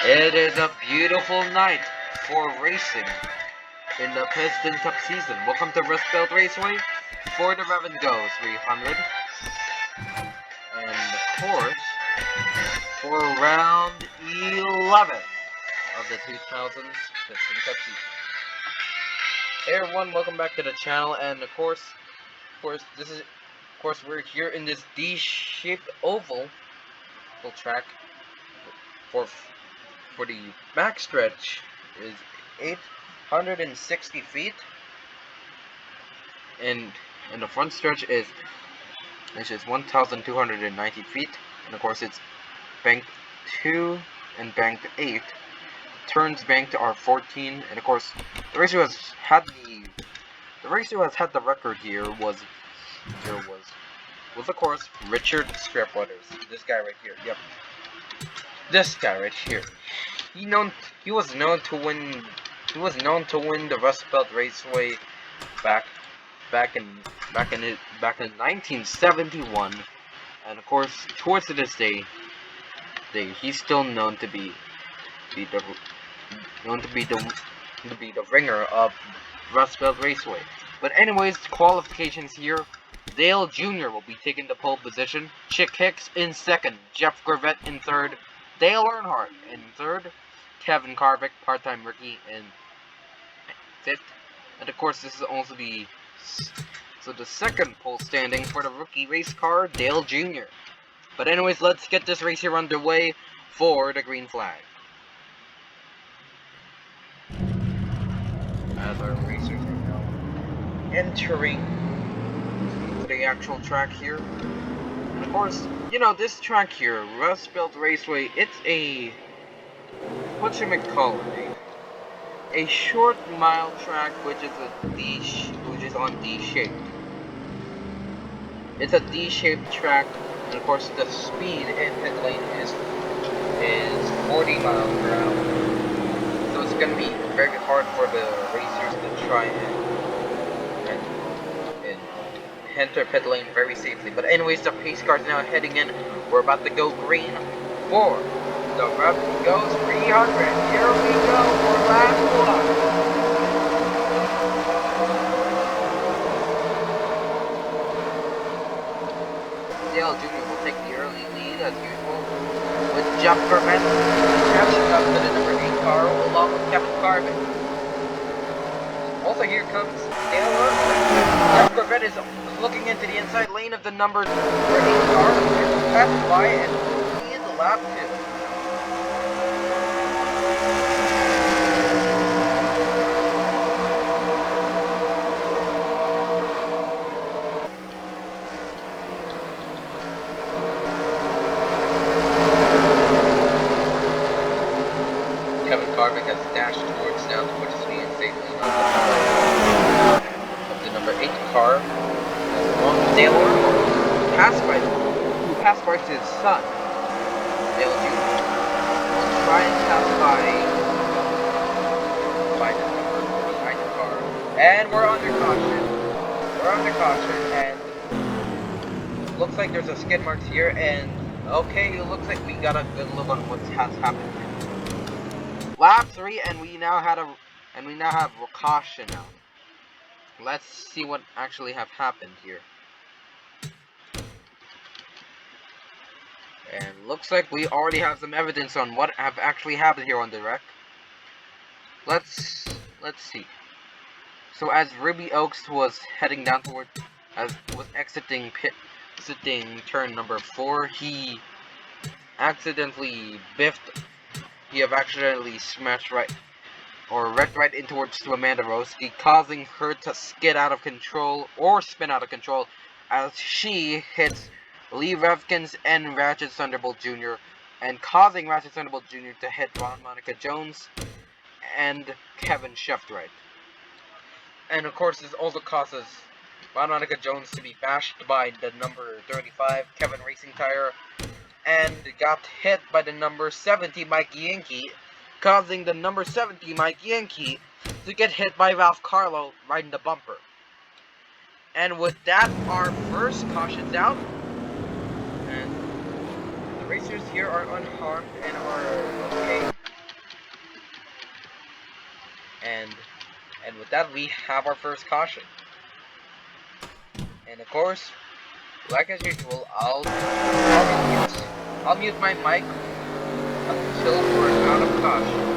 It is a beautiful night for racing in the Piston Cup season. Welcome to Rustbelt Raceway. For the Revan Go 300. And of course, for round 11 of the 2000s Piston Cup season. Hey everyone, welcome back to the channel. And of course, we're here in this D-shaped oval track for the backstretch is 860 feet, and the front stretch is 1,290 feet, and of course it's banked 2 and banked 8. Turns banked are 14, and of course the racer who has had the record here was of course Richard Strapwaters. This guy right here. Yep. This guy right here. He was known to win the Rustbelt Raceway back in 1971, and of course towards this day he's still known to be the ringer of Rustbelt Raceway. But anyways, qualifications here. Dale Jr. will be taking the pole position. Chick Hicks in second. Jeff Gorvette in third. Dale Earnhardt in third. Kevin Carvick, part-time rookie, in fifth. And of course, this is also the second pole standing for the rookie race car, Dale Jr. But anyways, let's get this race here underway for the green flag. As our racers are now entering the actual track here. And of course, you know, this track here, Rustbelt Raceway, it's a, a short mile track which is on D-shaped. It's a D-shaped track, and of course the speed in pit lane is 40 miles per hour. So it's gonna be very hard for the racers to try and enter pit lane very safely. But anyways, the pace car is now heading in. We're about to go green for the Revan Go 300. Here we go for last one. Dale Jr. will take the early lead as usual, with Jeff Gorvette catching up to the number 8 car along with Kevin Carvick. Also, here comes Dale Earnhardt. Jeff Gorvette is looking into the inside lane of the number 8 car, passed by, and he is the lap 2. Kevin Carvick has dashed towards speed and safely of the number 8 car. Along with Dale Earnhardt, who passed by his son, Dale Jr. will try and pass by the number 9 car. And we're under caution. And looks like there's a skid marks here. And okay, it looks like we got a good look on what has happened here. Lap 3, and we now have caution now. Let's see what actually have happened here. And looks like we already have some evidence on what have actually happened here on the wreck. Let's see. So as Ruby Oaks was heading down was exiting turn number 4, he accidentally smashed wrecked right in towards Amanda Roski, causing her to skid out of control or spin out of control as she hits Lee Revkins and Ratchet Thunderbolt Jr. and causing Ratchet Thunderbolt Jr. to hit Ron Monica Jones and Kevin Sheftwright. And of course, this also causes Ron Monica Jones to be bashed by the number 35 Kevin Racing Tire and got hit by the number 70 Mike Yankee, causing the number 70 Mike Yankee to get hit by Ralph Carlo right in the bumper. And with that, our first caution's out, and the racers here are unharmed and are okay. with that, we have our first caution. And of course, like as usual, I'll mute my mic until we're out of caution.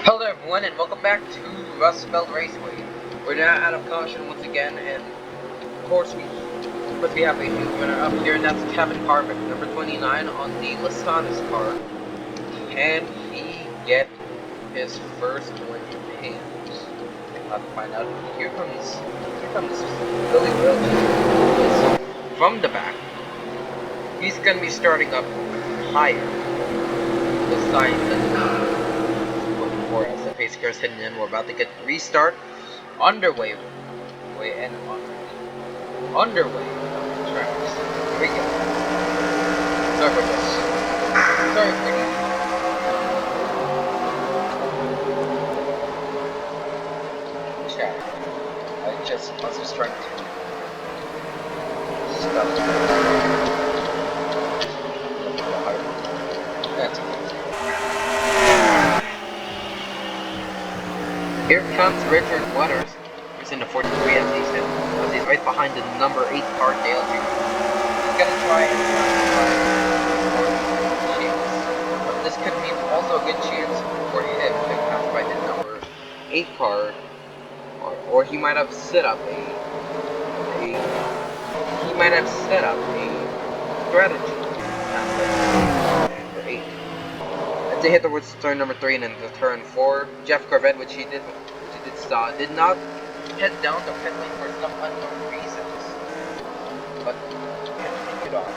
Hello everyone, and welcome back to Rustbelt Raceway. We're now out of caution once again, and of course we have a new winner up here, and that's Kevin Harvick, number 29 on the Lasanas car. Can he get his first win in hands? We'll have to find out. Here comes Billy Williams from the back. He's going to be starting up higher. The sign that as the pace car is heading in, we're about to get restart underway on the tracks. Here we go. Sorry for this. Sorry for this. Chat. I was just trying to stop. That's okay. Here comes Richard Waters, who's in the 43 as he's right behind the number 8 car Dale Jr. He's gonna try and chance. But this could be also a good chance for him to pass by the number 8 car, or he might have set up a strategy to pass by number 8. As they hit towards turn number 3 and into turn 4, Jeff Corvette, which he did not head down the pit lane for some unknown reasons, but continued on.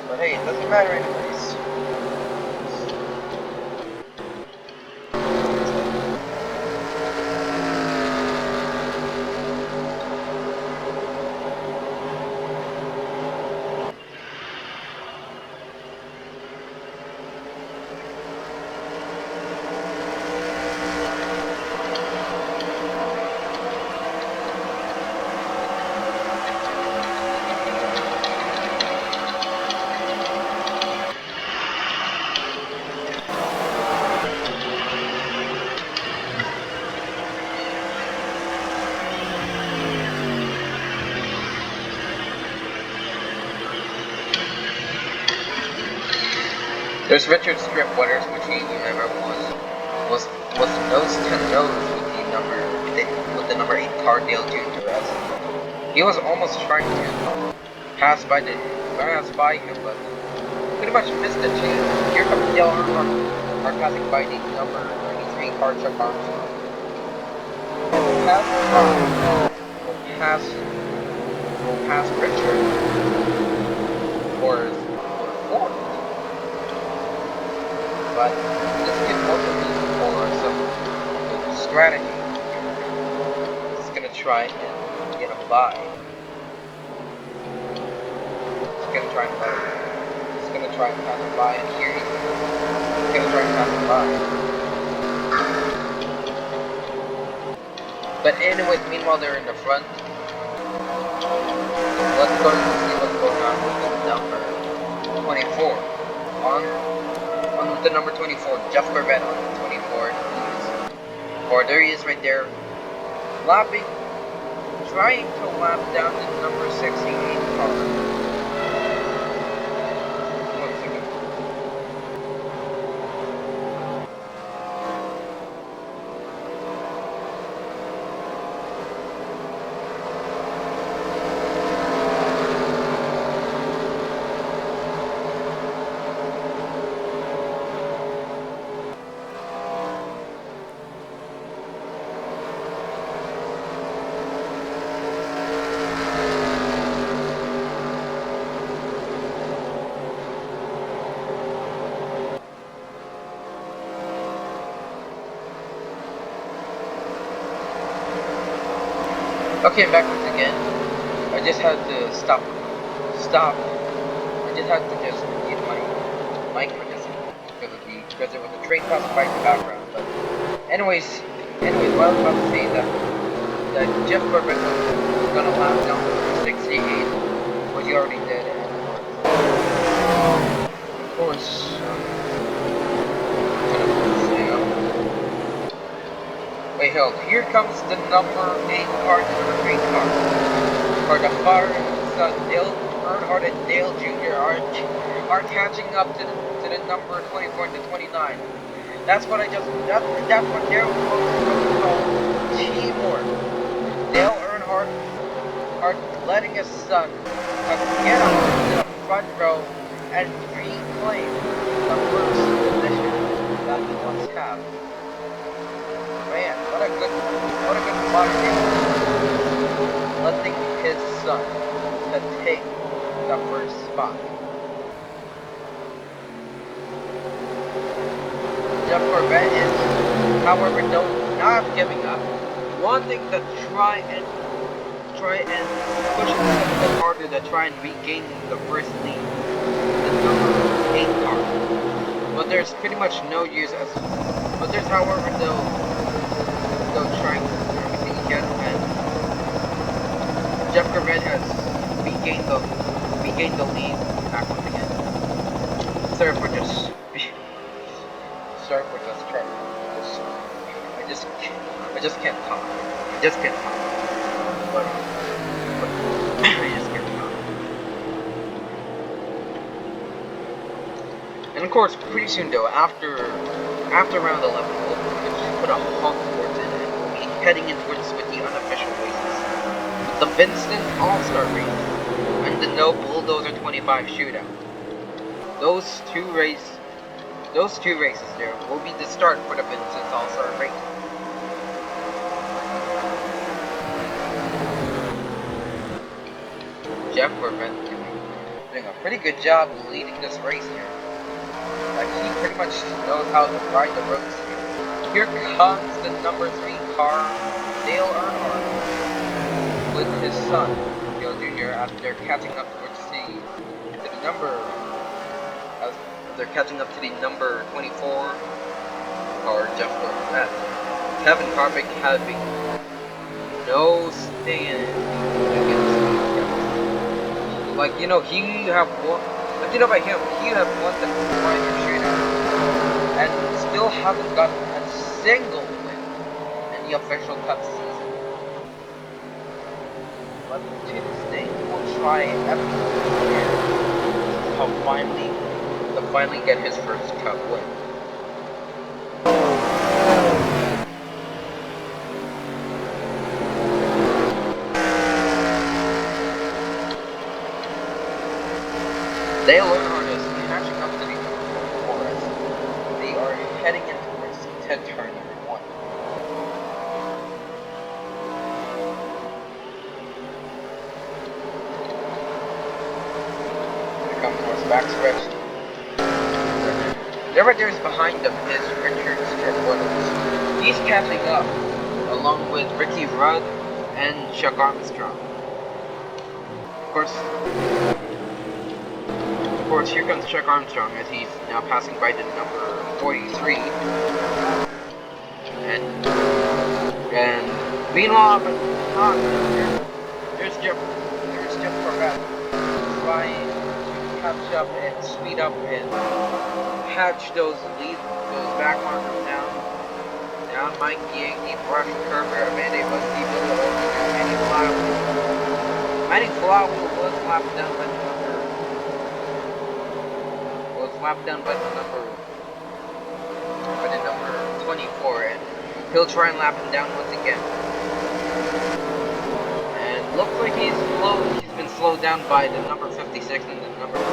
But hey, it doesn't matter anyways. There's Richard Stripwaters, which he remember was nose to nose with the number 8 car Dale Jr. as he was almost trying to pass by him, but pretty much missed the chance. Here comes Dale Earnhardt passing by the number 33 car Chuck Armstrong. Will pass Richard for fourth. But this could also be for some strategy. He's gonna try and get a bye. He's gonna try and pass a bye, and here he's gonna try and pass a bye. But anyways, meanwhile they're in the front. Let's go and see what's going on with the number 24. The number 24, Jeff Corvette on the 24. There he is right there, trying to lap down the number 68 car. One second. Okay, I'm back once again. I just had to stop. I just had to just mute my mic for this because there was a train passing by in the background. But anyways, what I was about to say that Jeff Corvette was gonna lap down to 68, which he already did, and of course, wait, hold. Here comes the number 8 car, number 3 car. For the father and son, Earnhardt and Dale Jr. are catching up to the number 24 and the 29. That's what they're supposed to call teamwork. Dale Earnhardt are letting his son get up to the front row and reclaim the first position that he once had. Man, what a good father, letting his son to take the first spot. Jeff Corvette is, however, not giving up, wanting to try and try and push a little bit harder to try and regain the first lead. The number 8 car. But there's pretty much no use as. But there's, however, they'll try everything he can, and Jeff Corvette has regained the lead back once again. Sorry for just trying. I just can't talk. I just can't talk. But I just can't talk. And of course, pretty soon though, after round 11, we'll put a halt towards it, and we'll be heading in towards with the unofficial races. The Vincent All-Star race and the No Bulldozer 25 shootout. Those two races there will be the start for the Vincent All-Star race. Jeff Corvette doing a pretty good job leading this race here. Like, he pretty much knows how to ride the roads here. Here comes the number 3 car, Dale Earnhardt, with his son, Dale Jr., as they're catching up towards the number. As they're catching up to the number 24 car, Jeff Corvette. Kevin Harvick having no stand against. Like, you know, he have won. Like, you know, by him, he have won the driver shootout and still hasn't gotten a single win in the official cup season. But to this day, he will try everything to finally get his first cup win. Dale Earnhardt is catching up to the Forest. They are heading in towards turn number 1. Here comes towards backstretch. There right there is behind them is Richard Strickland. He's catching up along with Ricky Rudd and Chuck Armstrong. Of course, here comes Chuck Armstrong as he's now passing by the number 43. And meanwhile, there's Jeff Corvette trying to catch up and speed up and patch those back markers down. Now Mike Yankee, Brush Kerber, Manny Musty, Manny Flywheel was lapped down by the number 24, and he'll try and lap him down once again. And looks like he's been slowed down by the number 56 and the number 15.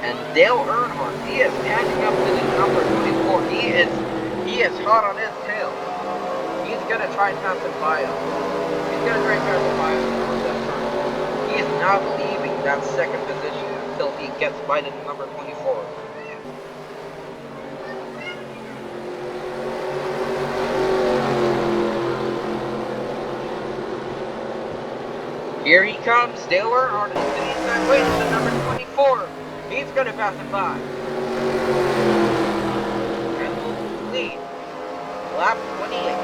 And Dale Earnhardt, he is catching up to the number 24. He is hot on his tail. He's gonna try and pass him by him. He is not leaving that second position until he gets by the number 24. Here he comes, Dale Earnhardt is to the inside way to the number 24. He's gonna pass him by. And will lead. Lap 28.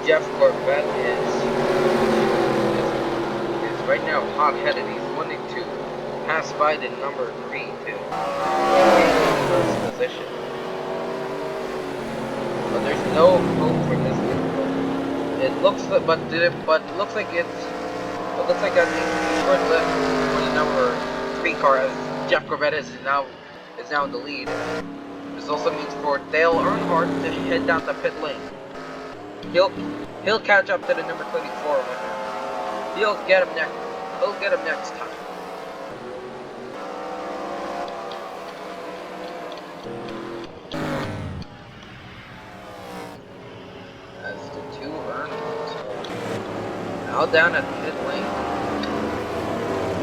Jeff Corvette is right now hot-headed. He's wanting to pass by the number 3 to gain first position. But there's no hope for this one. It looks like, but it looks like that the short left for the number 3 car as Jeff Corvette is now in the lead. This also means for Dale Earnhardt to head down the pit lane. He'll catch up to the number 24 winner. He'll get him next time. As the 2 Earnhardts now down at the pit lane.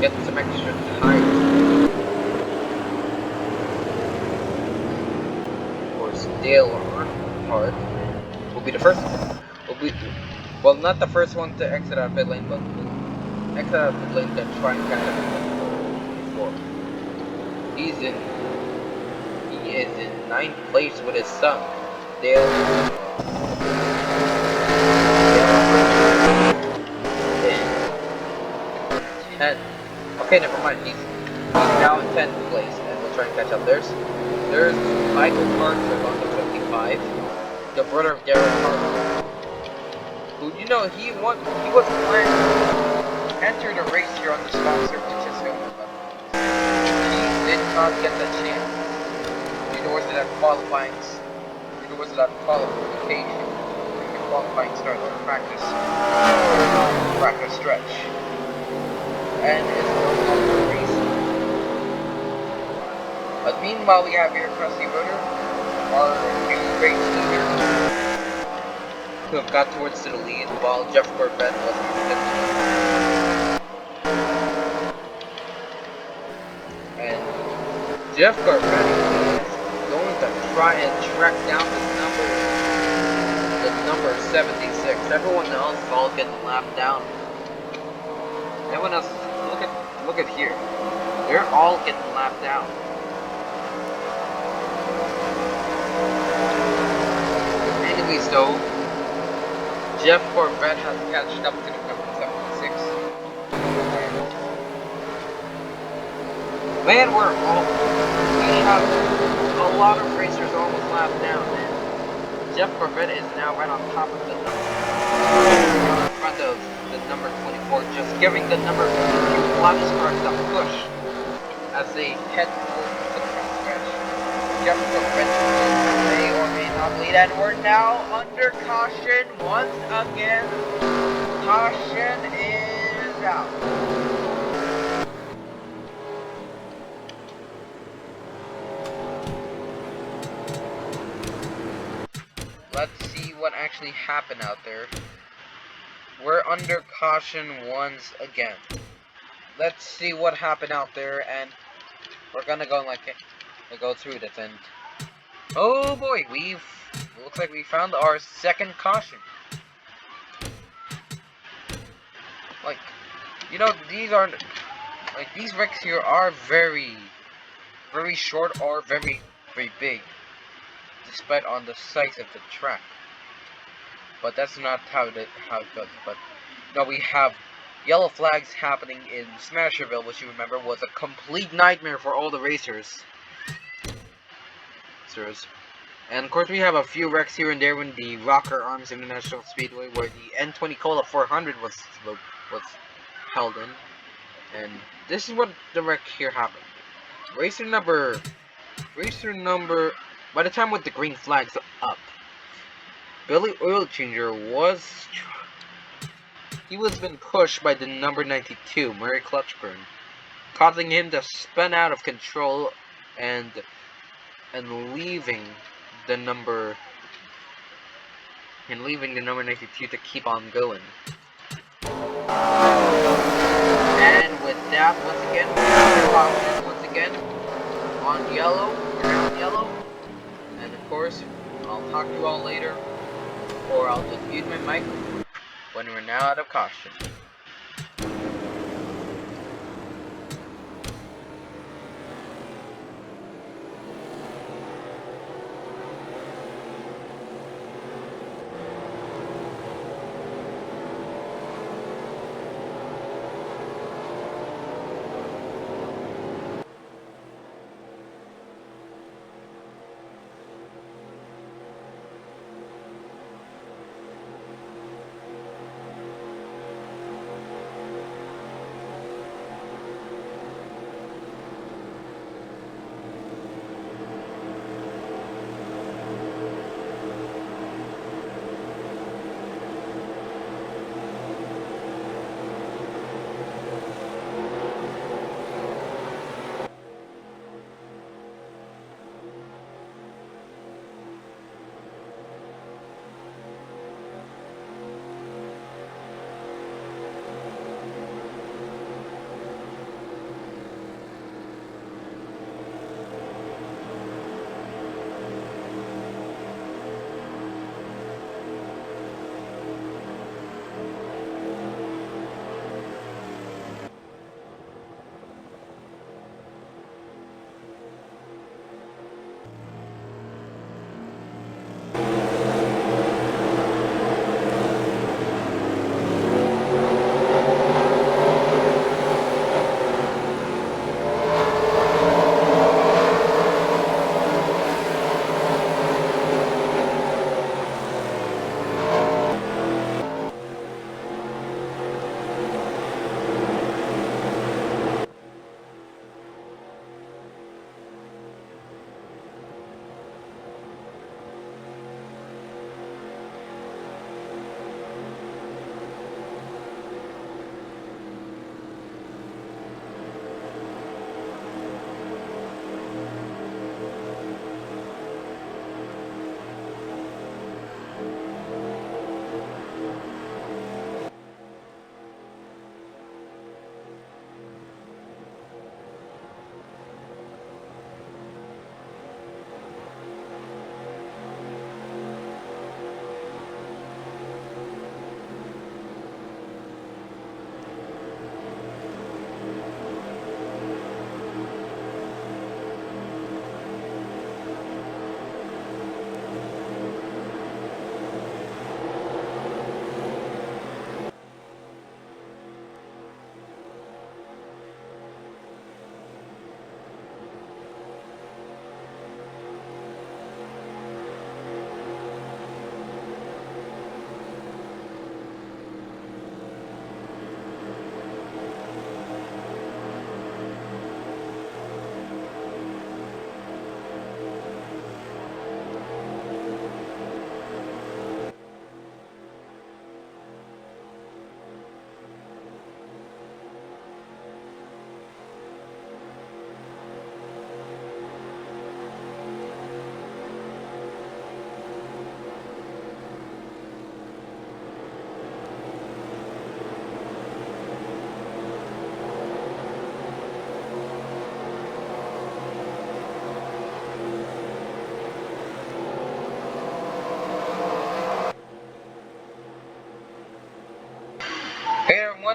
get some extra tires. Of course, Dale Earnhardt will be the first. Well, not the first one to exit out of pit lane, but exit out of pit lane to try and catch up before. He is in 9th place with his son, Dale. Okay, never mind. He's now in 10th place, and we'll try and catch up. There's Michael Carter on the 55, the brother of Derek Carter, who he was planned to enter the race here on the sponsor participant, but he did not get the chance. Was that qualifying start or practice stretch, and it's no longer racing. But meanwhile, we have here Krusty Rooter, our new race leader, who have got towards the lead, while Jeff Corbett was in 15th. And Jeff Corbett is going to try and track down the number 76. Everyone else is all getting lapped down. Everyone else, look at here. They're all getting lapped down. Anyways, though, Jeff Corbett has catched up to the number 76. Man, we have a lot of racers almost lapped down, man. Jeff Corbett is now right on top of the number, in front of the number 24, just giving the number 52 Flash cars a push as they head towards the front stretch. Jeff Corbett may or may not lead, and we're now under caution once again. Caution is out. Let's see what actually happened out there. We're under caution once again. Let's see what happened out there, and we're gonna go go through this. And oh boy, looks like we found our second caution. These wrecks here are very, very short or very, very big, despite on the size of the track. But that's not how it goes. But now we have yellow flags happening in Smasherville, which you remember was a complete nightmare for all the racers. And of course we have a few wrecks here and there in the Rocker Arms International Speedway, where the N20 Cola 400 was held in. And this is what the wreck here happened. Racer number, by the time with the green flags up, Billy Oil Changer was been pushed by the number 92, Murray Clutchburn, causing him to spin out of control and leaving the number 92 to keep on going. And with that, once again, on yellow, around yellow, and of course, I'll talk to you all later, or I'll just mute my mic when we're now out of caution.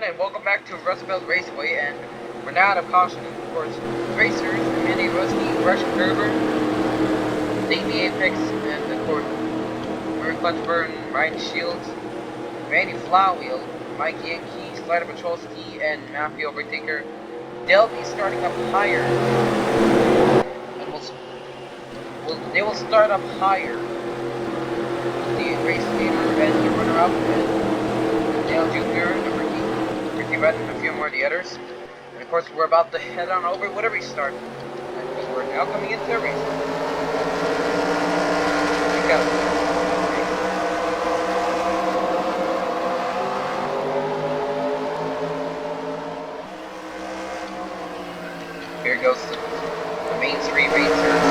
and welcome back to Rustbelt Raceway, and we're now at a caution. Of course, racers, Minnie Rusty, Rush Gerber, Davey Apex, and of course, Murray Clutchburn, Ryan Shields, Randy Flywheel, Mike Yankee, Slider Petrolski, and Matthew Overtaker. They'll be starting up higher, and they will start up higher. The race leader and the runner-up, and Dale Jr., number 8, Ricky Red, and a few more of the others. And of course, we're about to head on over with a restart. And we're now coming into a race. Check out. Here goes the main three racers.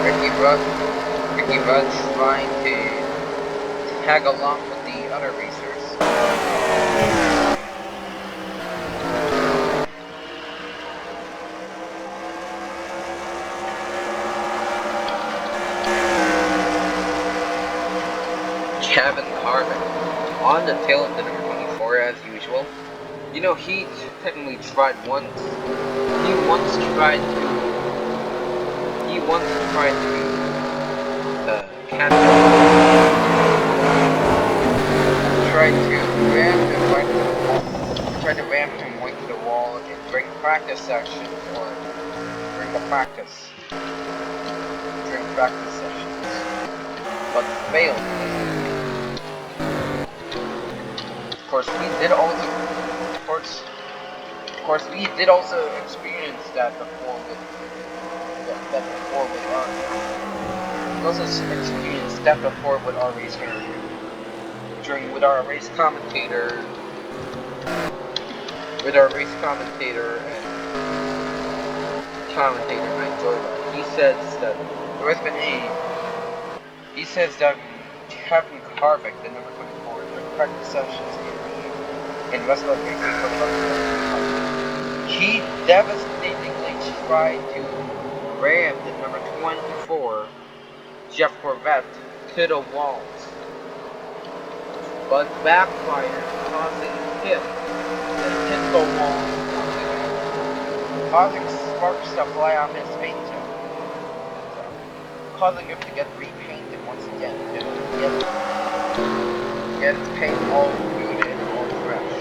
Ricky Rudd trying to tag along with the other racers. Kevin Harvick on the tail of the number 24 as usual. You know, he technically tried once. He once tried to catch up. Tried to ram him right to the wall during practice section or during practice sessions, but failed. Of course, we did also experience that before with our race manager, with our race commentator and I enjoyed that. He says that Kevin Harvick, the number 24, during practice sessions in Rustbelt Raceway, he devastatingly tried to ram the number 24 Jeff Corvette to the walls, but backfired, causing him to hit the wall, causing sparks to fly off his paint job, causing him to get repainted once again, to get his paint all good and all fresh.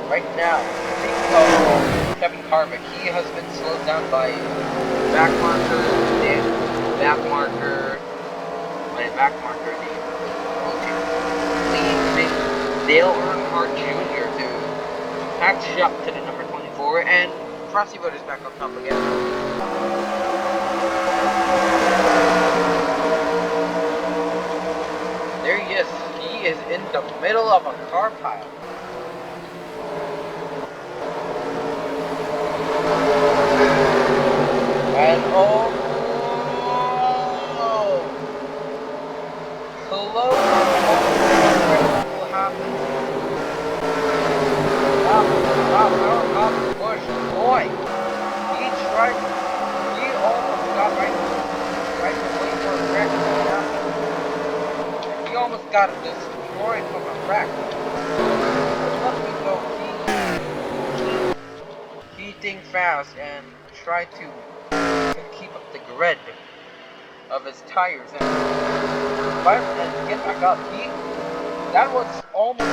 Right now, speaking of Kevin Harvick, he has been slowed down by back marker, leaving Dale Earnhardt Jr. to catch up to the number 24, and Frosty Road is back on top again. There he is. He is in the middle of a car pile. And close will happen. Stop, push, boy. He almost got right away for a wreck to happen. He almost got destroyed from a wreck. Luckily though, he think fast and tried to keep up the grid of his tires and get back up. That was almost a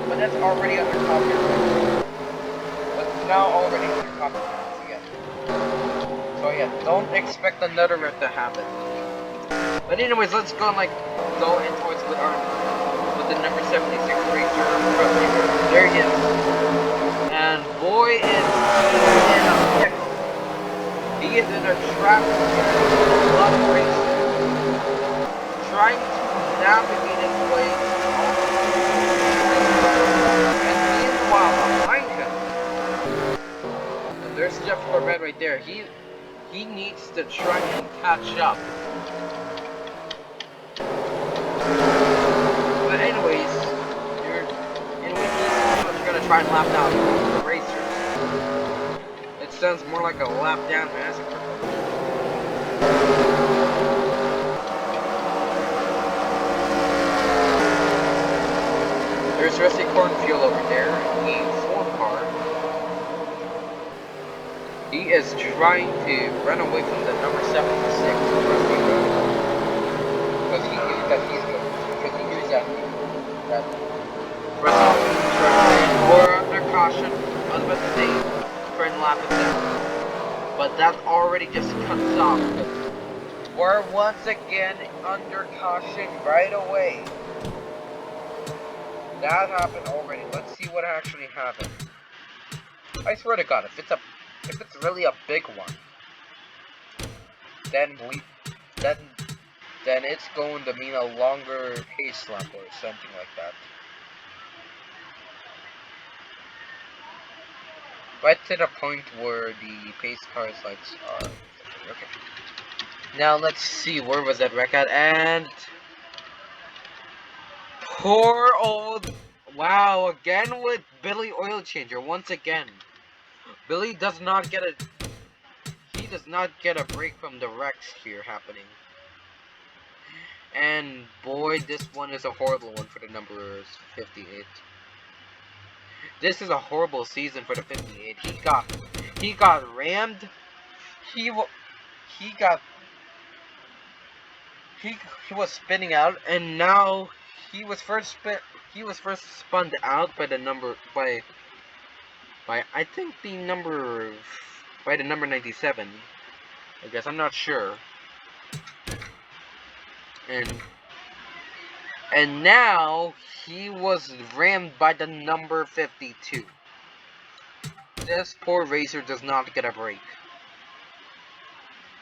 but that's already under confidence. But now already under confidence again. So yeah, don't expect another wreck to happen. But anyways, let's go in towards with the number 76 racer. There he is. And boy is in a pickle. He is in a trap race, trying to navigate his way. And meanwhile, behind him, and there's Jeff Corvette right there. He needs to try and catch up. But anyways, he's gonna try and lap down the racers. It sounds more like a lap down massacre. There's Rusty Cornfield over there, E4 car. He is trying to run away from the number 76 Rusty Road. Because he knew that Rusty or under caution, I was about to say turn lap is down. But that already just cuts off. We're once again under caution right away. That happened already. Let's see what actually happened. I swear to God, if it's really a big one, then it's going to mean a longer pace lap or something like that. Right to the point where the pace car's lights are. Okay. Now let's see, where was that wreck at? And poor old, wow, again with Billy Oil Changer once again. Billy does not get a break from the wrecks here happening. And boy, this one is a horrible one for the numbers 58. This is a horrible season for the 58. He got rammed. He was spinning out, and now he was first spun out by the number I think the number 97. I guess, I'm not sure. And now he was rammed by the number 52. This poor racer does not get a break.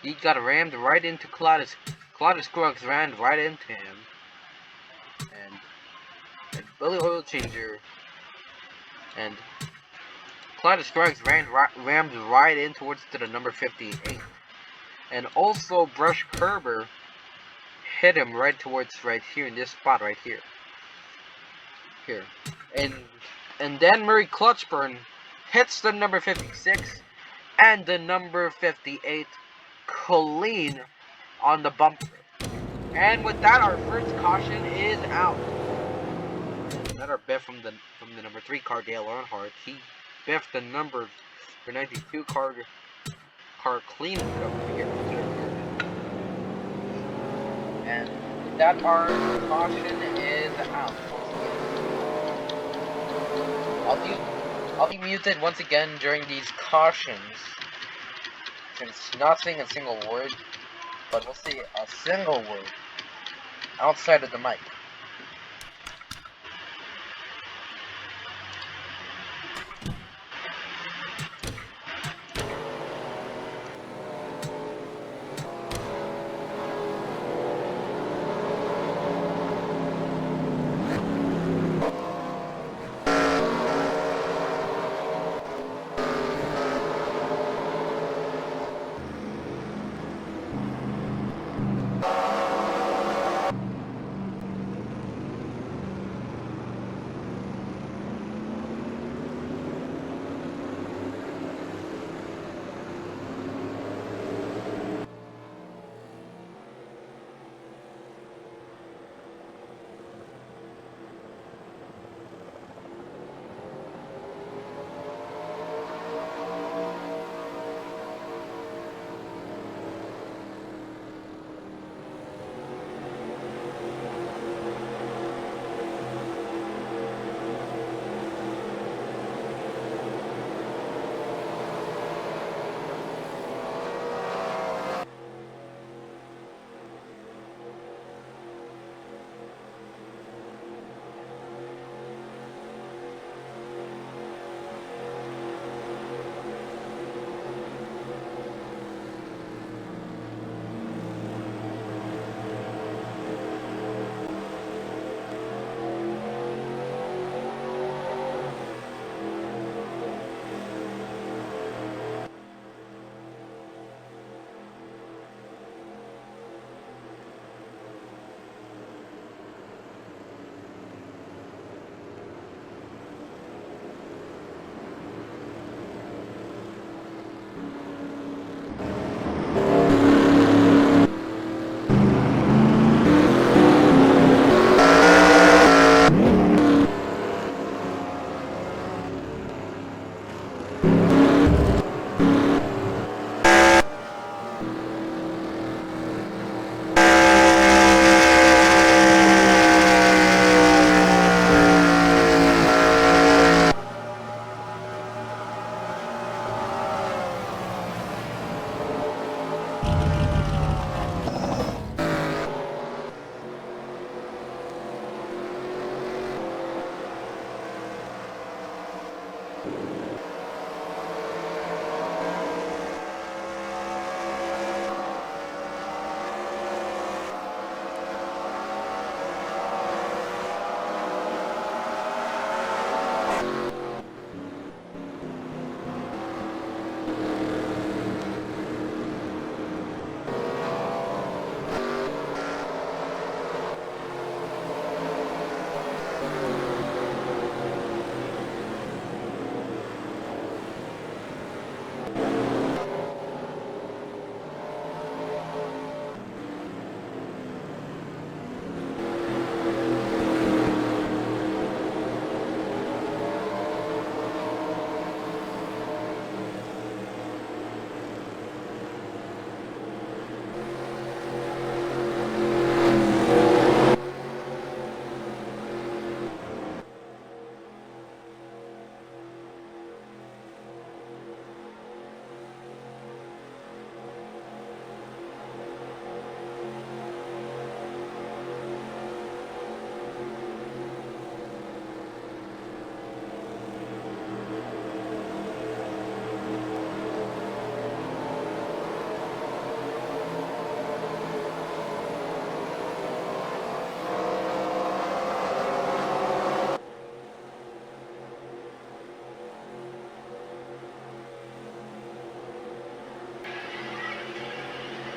He got rammed right into Claudius. Claudius Scruggs ran right into him. And Billy Oil Changer and Claudius Scruggs rammed right in towards to the number 58. And also Brush Kerber hit him right towards right here in this spot right here. And then Murray Clutchburn hits the number 56 and the number 58 clean on the bumper. And with that, our first caution is out. Another biff from the number 3 car, Dale Earnhardt. He biffed the number 92 car clean over here. And with that, our caution is out. I'll be muted once again during these cautions, since not saying a single word, but we'll say a single word outside of the mic.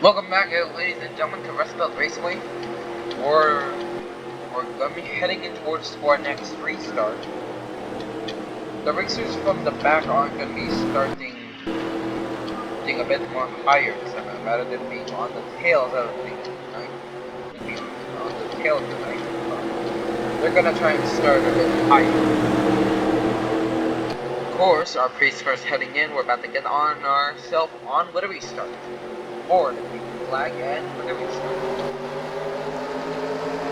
Welcome back, ladies and gentlemen, to Rustbelt Raceway. We're going to be heading in towards our next restart. The racers from the back aren't going to be starting a bit more higher this time, rather than being on the tails of the night. On the tail of the night. They're going to try and start a bit higher. Of course, our race cars heading in, we're about to get on ourselves on with a restart. Or the flag and with a restart.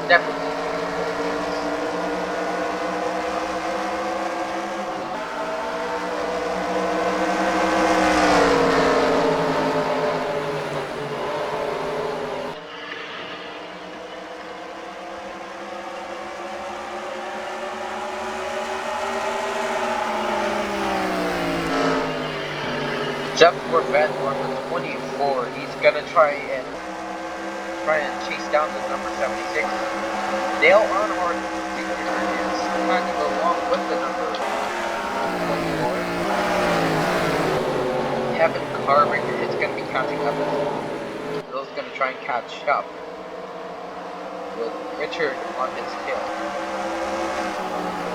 Definitely. Jeff Corvette number 24. He's gonna try and chase down the number 76. Dale Earnhardt is kind of along with the number 24. Kevin Carving is gonna be catching up as well. Bill's gonna try and catch up with Richard on his tail.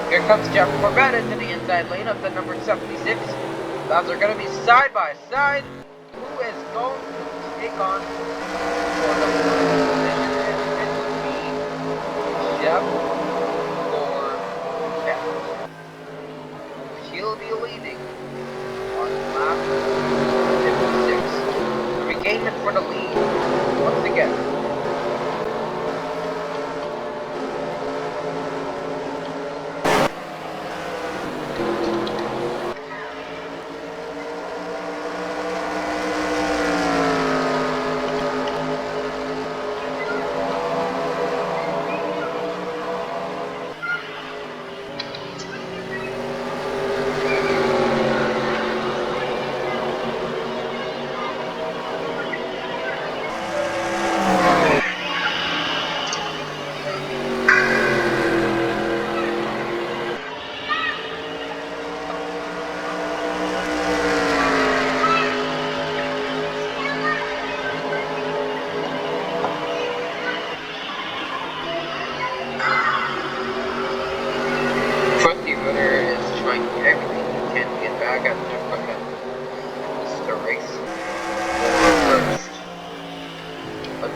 Here comes Jeff Corvette into the inside lane of the number 76. Those are going to be side by side. Who is going to take on for the first position? It would be Jeff Corvette. He'll be leading on lap 56. Regaining for the lead once again.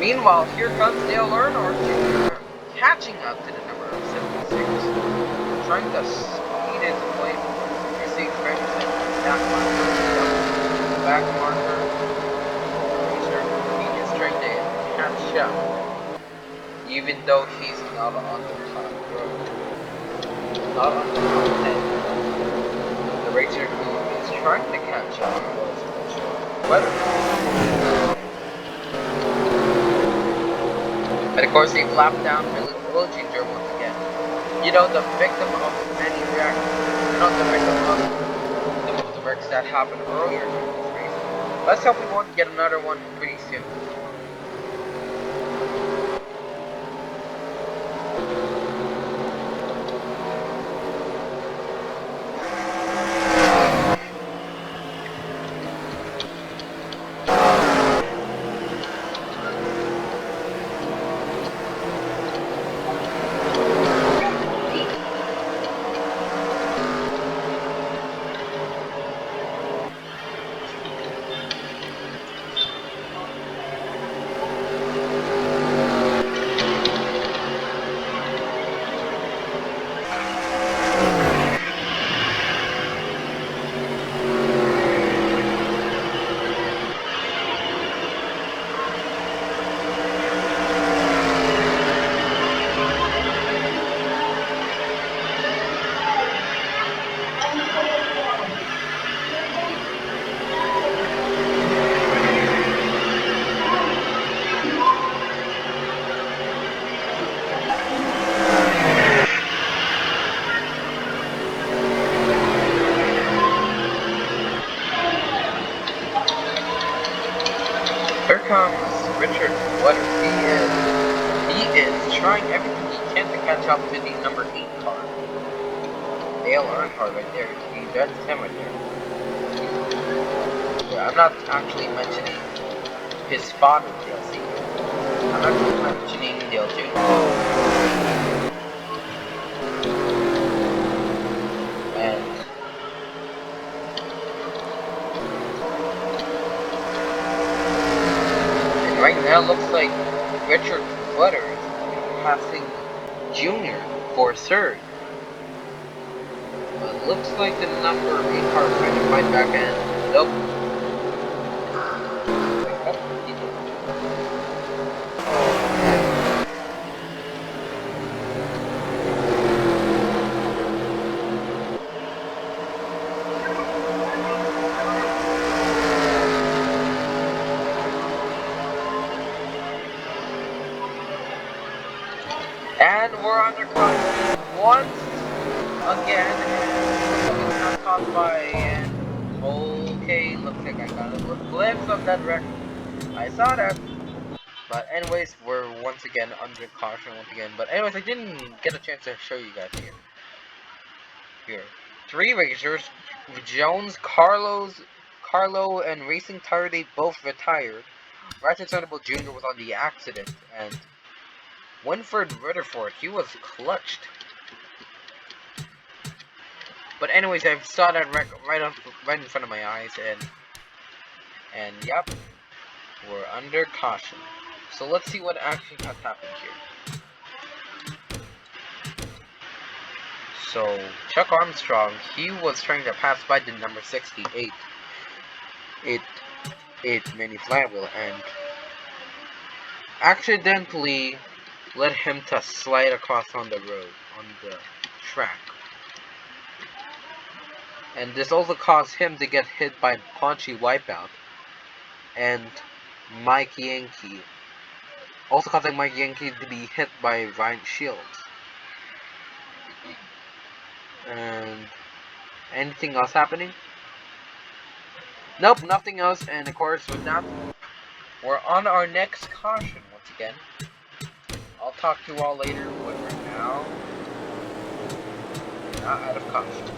Meanwhile, here comes Dale Earnhardt catching up to the number 76, trying to speed his way to see Ferguson, back marker. He is trying to catch up, even though he's not on the top road, not on the top 10. The racer who is trying to catch up was Weather. And of course, they've lapped down Will Ginger once again. You know, the victim of many wrecks. You know, the victim of the wrecks that happened earlier in this race. Let's hope we won't get another one pretty soon. Here comes Richard Waters. He is trying everything he can to catch up to the number 8 car. Dale Earnhardt right there. That's him right there. Yeah, I'm not actually mentioning his father DLC. I'm actually mentioning DLC. And right now looks like Richard Butters passing Junior for third. But looks like the number 8 car is trying to fight back and nope. And we're under caution once again, and not caught by, and okay, looks like I got a little glimpse of that wreck. I saw that. But anyways, we're once again under caution once again. But anyways, I didn't get a chance to show you guys here. Here. 3 racers, Jones, Carlo, and Racing Tire, they both retired. Ratchet Thunderbolt Jr. was on the accident, and Winford Rutherford, he was clutched. But anyways, I saw that wreck right in front of my eyes, and yep, we're under caution. So let's see what actually has happened here. So Chuck Armstrong, he was trying to pass by the number 68, Manny Flywheel, and accidentally led him to slide across on the road, on the track. And this also caused him to get hit by Paunchy Wipeout and Mike Yankee. Also causing Mike Yankee to be hit by Ryan Shields. And anything else happening? Nope, nothing else. And of course, with that, we're on our next caution once again. I'll talk to you all later, but right now, we're not out of caution.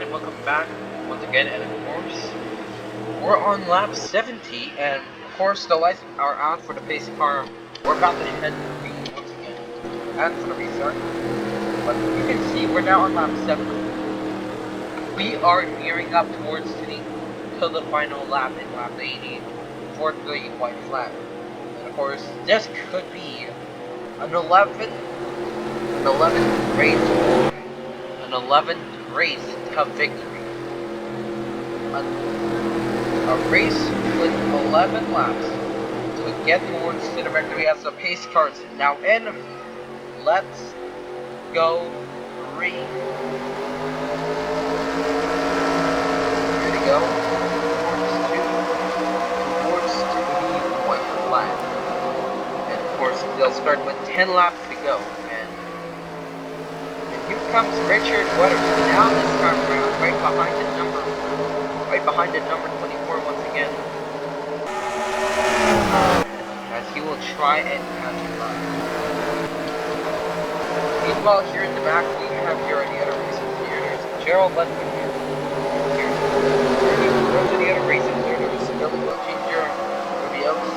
everyone, and welcome back once again. And of course, we're on lap 70, and of course the lights are out for the pace car. We're about to head to the green once again, and for the restart. But you can see we're now on lap 70. We are nearing up towards to the final lap in lap 80 for the white flag. And of course, this could be an 11th race. An 11th race to victory. A race with 11 laps to get towards to the victory as the pace cars now in. Let's go green. Here we go. Towards the white flag. And of course, they'll start with 10 laps to go. Here comes Richard Wetters now this time around, right behind the number 24 once again. As he will try and catch him up. Meanwhile, here in the back, we have here on the other races. Here there's Gerald Ledford here. Here to the other races. There's Billy Jr., Ruby Oaks,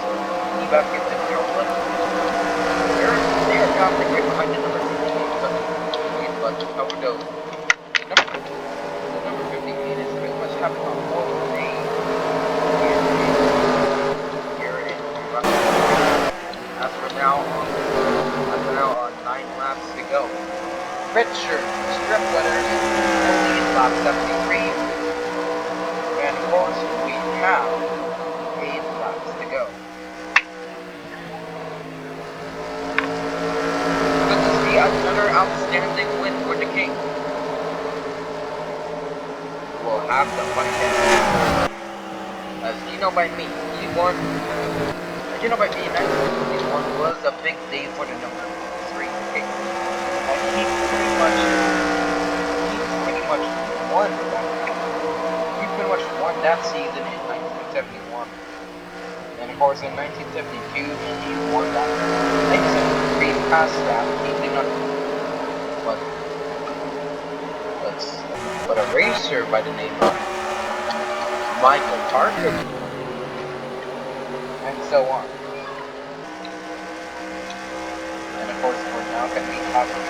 Eva Gibson, Gerald Ledford. They are dropping right behind the number 15. But how we go? The number 58 is pretty much happening on all the day. Here in Rustbelt. As for now on 9 laps to go. Richard Strip Wetters only in lap 73. And of course we have 8 laps to go. Another outstanding win for the King. We'll have to find out. As you know by me, 1951 was a big day for the number 3 King. And he pretty much won that. He pretty much won that season in 1971. And of course in 1972 he won that. 1973 past that he did not. But a racer by the name of Michael Parker, and so on. And of course we're now going to be having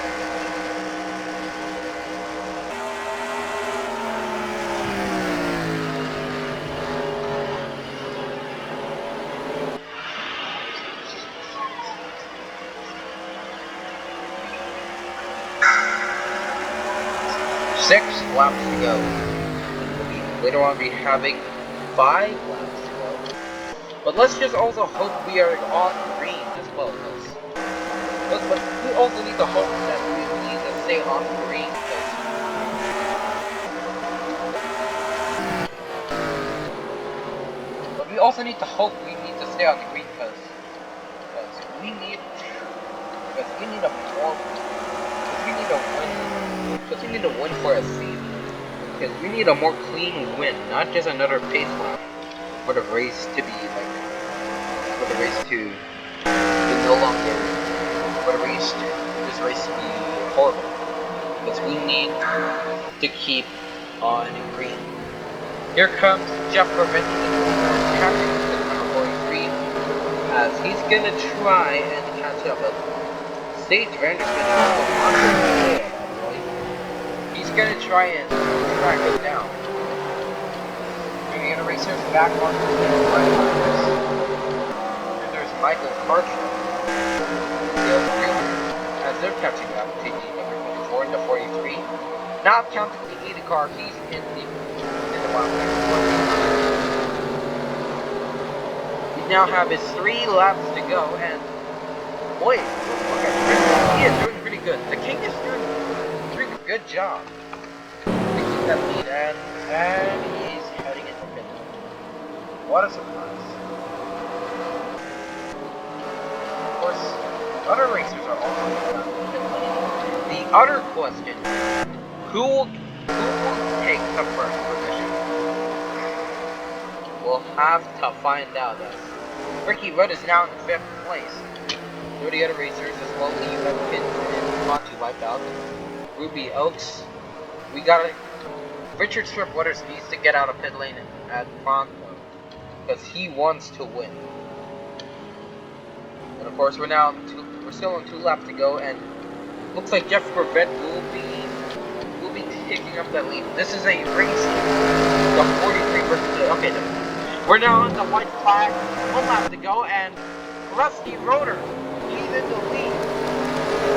6 laps to go. Later on, we'll be having 5 laps to go. But let's just also hope we are on green as well. But we also need to hope that we need to stay on green. But we also need to hope we need to stay on the green because we need a more. Because we need a win for a season. Because we need a more clean win, not just another pace lap for the race to be like, for the race to no longer, for this race to be horrible. Because we need to keep on green. Here comes Jeff Corbett, catching the number 43, as he's gonna try and catch up with Sage Vanderson and he's gonna try and track us down. The other racers back on the right behind us. And there's Michael Carter. As they're catching up to the number 24 and the 43. Not counting the 80 car, he's in the wild card. We now have his 3 laps to go, and boy, he is doing pretty good. The King is doing good job. Taking that lead and he's heading into pit. What a surprise. Of course, other racers are also the other question, who will take the first position? We'll have to find out. Ricky Rudd is now in 5th place. 30 other racers as well. You have Piston and Monty Wipeout. Ruby Oaks. We got Richard Stewart Waters needs to get out of pit lane at pronto, because he wants to win. And of course, we're still on 2 laps to go, and looks like Jeff Corbett will be taking up that lead. This is a race. The 43 versus the, okay. We're now on the white flag. 1 lap to go, and Rusty Rotor, he's in the lead.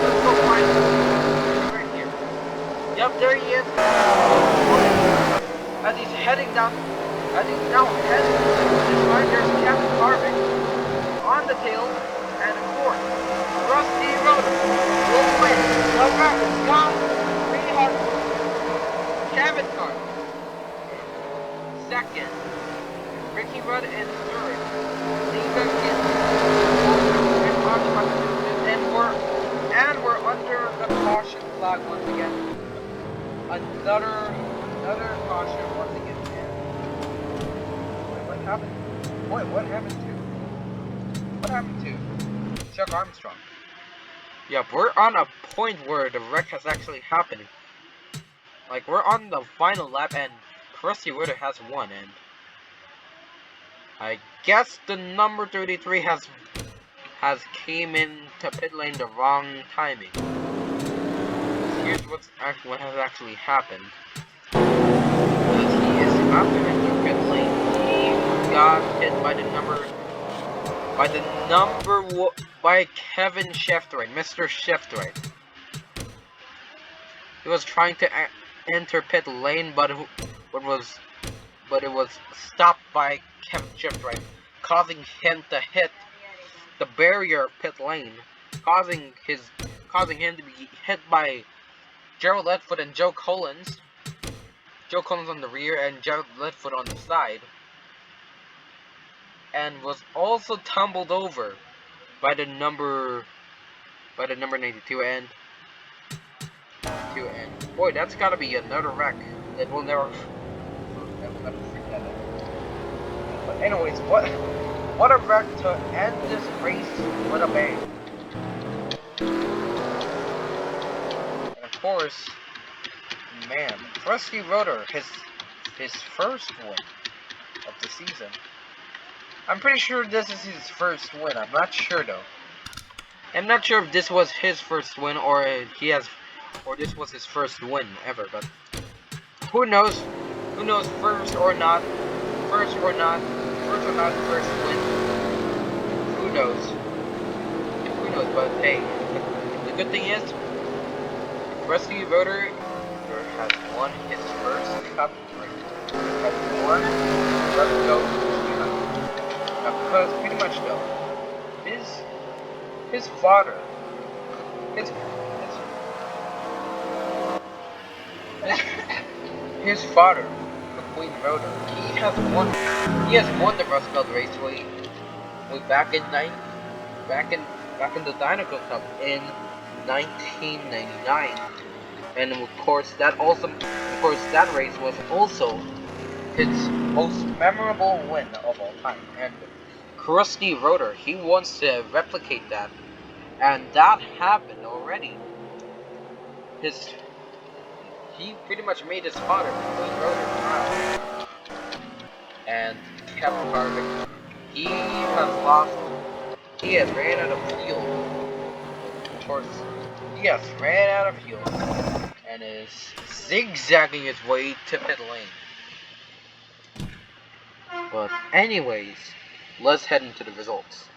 Let's go find him right here. Yep, there he is. As he's heading down, as he's now heading to the finish line, there's Kevin Harvick on the tail, and of course, Rusty Rotor will win the race. We have Kevin Harvick second, Ricky Rudd in third, Lee Beckett, and we're under the caution flag once again. Another caution once again. Wait, what happened? What happened to Chuck Armstrong? Yeah, we're on a point where the wreck has actually happened. Like, we're on the final lap, and Rusty Rotor has won, and I guess the number 33 has came into pit lane the wrong timing. Here's what has actually happened. He is after entering pit lane. He got hit by Kevin Shefterite, Mr. Shefterite. He was trying to enter pit lane, but it was stopped by Kevin Shefterite, causing him to hit the barrier pit lane, causing him to be hit by Gerald Ledfoot and Joe Collins. Joe Collins on the rear and Gerald Ledfoot on the side, and was also tumbled over by the number 92 and boy, that's gotta be another wreck that we'll never forget it. But anyways, what a wreck to end this race with a bang. And of course, man, Rusty Rotor, his first win of the season. I'm pretty sure this is his first win. I'm not sure though. I'm not sure if this was his first win or this was his first win ever, but who knows? Who knows? First or not first win. Who knows? But hey, the good thing is, Rusty Rotor has won his first cup race. Has won Rustbelt Raceway. Because pretty much though, his father, his father, McQueen Rotor, he has won the Rustbelt Raceway back in the Dinoco Cup in 1999, and of course that race was also his most memorable win of all time. And Rusty Rotor, he wants to replicate that, and that happened already. He pretty much made his father, McQueen Rotor, proud. And Kevin Harvick, he has ran out of fuel. Of course, he has ran out of fuel and is zigzagging his way to pit lane. But anyways, let's head into the results.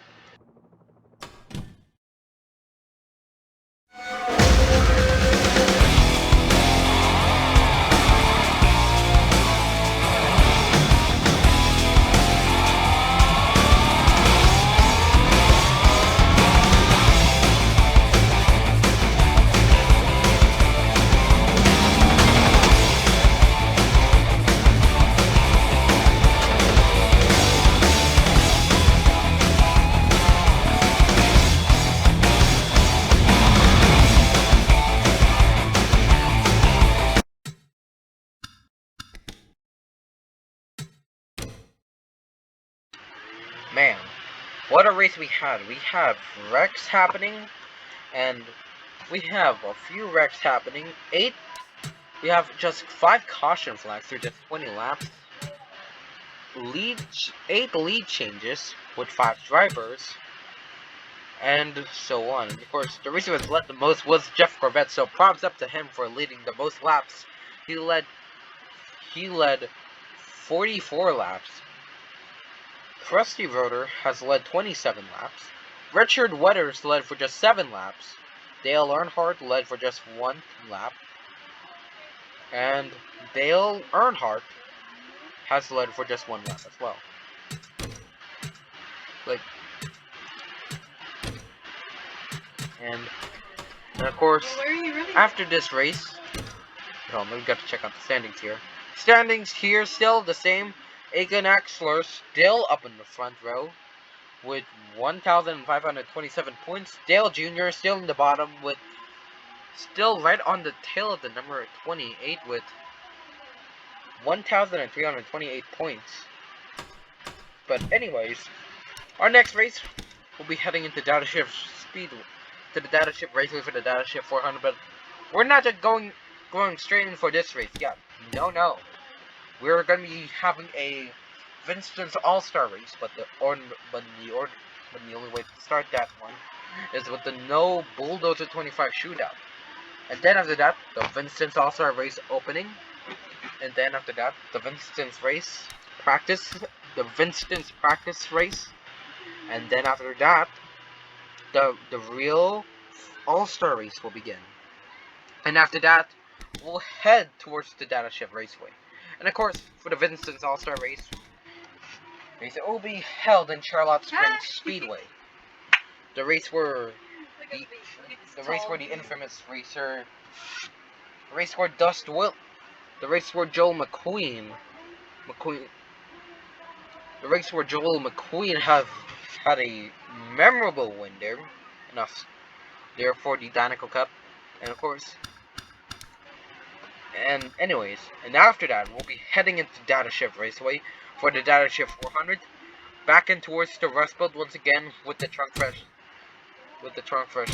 Man, what a race we had. We have wrecks happening, and we have a few wrecks happening. We have just 5 caution flags through just 20 laps. 8 lead changes with 5 drivers, and so on. And of course, the racer who has led the most was Jeff Corvette, so props up to him for leading the most laps. He led 44 laps. Krusty Rotor has led 27 laps. Richard Wetters led for just 7 laps. Dale Earnhardt led for just 1 lap. And Dale Earnhardt has led for just 1 lap as well. And of course, after this race, we got to check out the standings here. Standings here still the same. Egan Axler still up in the front row with 1,527 points. Dale Jr. still in the bottom with still right on the tail of the number 28 with 1,328 points. But anyways, our next race will be heading into Data Shift Speed to the Data Shift Raceway for the Data Shift 400. But we're not just going straight in for this race. Yeah, no. We're going to be having a Winston's All-Star race, but the only way to start that one is with the No Bulldozer 25 shootout. And then after that, the Winston's All-Star race opening. And then after that, the Winston's practice race. And then after that, the real All-Star race will begin. And after that, we'll head towards the Data Shift Raceway. And of course, for the Winston's All-Star race, it will be held in Charlotte Springs Speedway. The race where the infamous racer, the race where Joel McQueen had a memorable win there, for the Dinoco Cup, and of course. And anyways, and after that, we'll be heading into Data Shift Raceway for the Data Shift 400. Back in towards the Rustbelt once again with the Trunk Fresh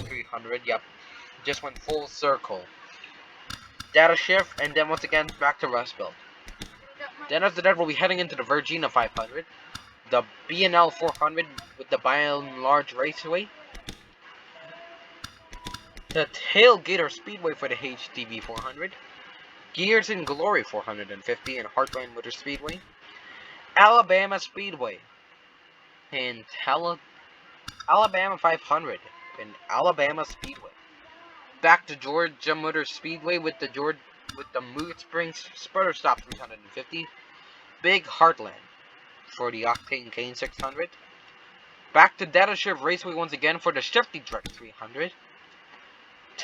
300. Yep, just went full circle. Data Shift, and then once again back to Rustbelt. Then after that, we'll be heading into the Virginia 500, the B&L 400 with the Large Raceway, the Tailgater Speedway for the HTV 400. Gears and Glory 450 in Heartland Motor Speedway, Alabama Speedway in Alabama 500 in Alabama Speedway. Back to Georgia Motor Speedway with the Mood Springs Sputter Stop 350, Big Heartland for the Octane Cane 600. Back to Data Shift Raceway once again for the Shifty Truck 300.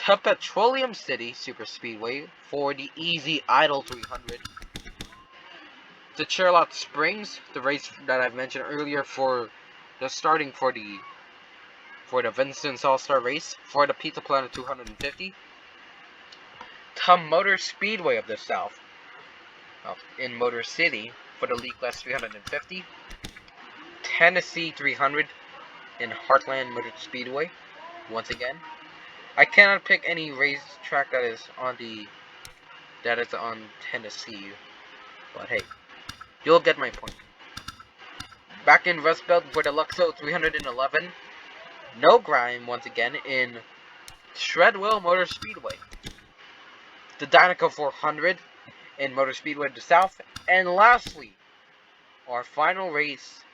To Petroleum City Super Speedway for the Easy Idol 300. To Charlotte Springs, the race that I've mentioned earlier for the starting for the Winston's All-Star race for the Pizza Planet 250. To Motor Speedway of the South in Motor City for the League Class 350. Tennessee 300 in Heartland Motor Speedway once again. I cannot pick any racetrack that is on Tennessee, but hey, you'll get my point. Back in Rustbelt for the Luxo 311, No Grime once again in Shredwell Motor Speedway. The Dinoco 400 in Motor Speedway of the South, and lastly, our final race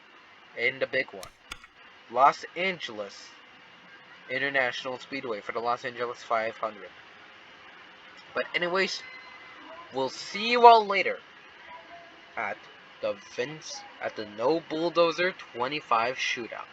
in the big one, Los Angeles International Speedway for the Los Angeles 500. But anyways, we'll see you all later at the No Bulldozer 25 shootout.